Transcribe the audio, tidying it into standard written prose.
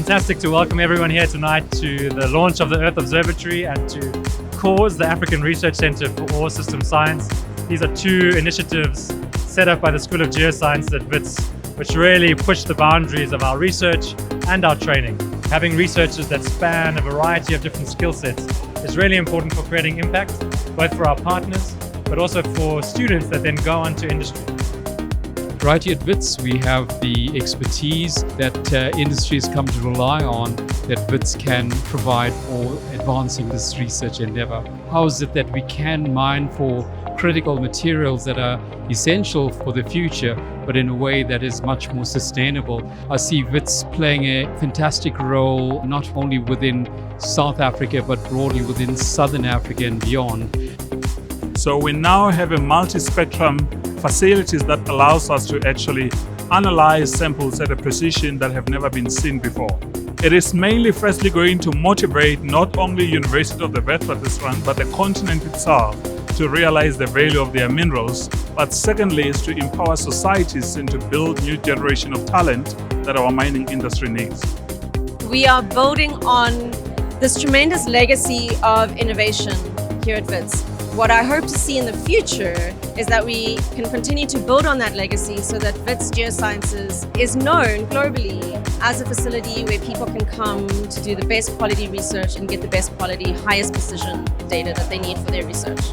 fantastic to welcome everyone here tonight to the launch of the Earth Observatory and to CORES, the African Research Center for Ore System Science. These are two initiatives set up by the School of Geosciences at Wits, which really push the boundaries of our research and our training. Having researchers that span a variety of different skill sets is really important for creating impact, both for our partners, but also for students that then go on to industry. Right here at Wits, we have the expertise that industries come to rely on, that Wits can provide for advancing this research endeavor. How is it that we can mine for critical materials that are essential for the future, but in a way that is much more sustainable? I see Wits playing a fantastic role, not only within South Africa, but broadly within Southern Africa and beyond. So we now have a multi-spectrum facilities that allows us to actually analyze samples at a precision that have never been seen before. It is mainly firstly going to motivate not only University of the Witwatersrand but the continent itself to realize the value of their minerals, but secondly is to empower societies and to build new generation of talent that our mining industry needs. We are building on this tremendous legacy of innovation here at Wits. What I hope to see in the future is that we can continue to build on that legacy so that Wits Geosciences is known globally as a facility where people can come to do the best quality research and get the best quality, highest precision data that they need for their research.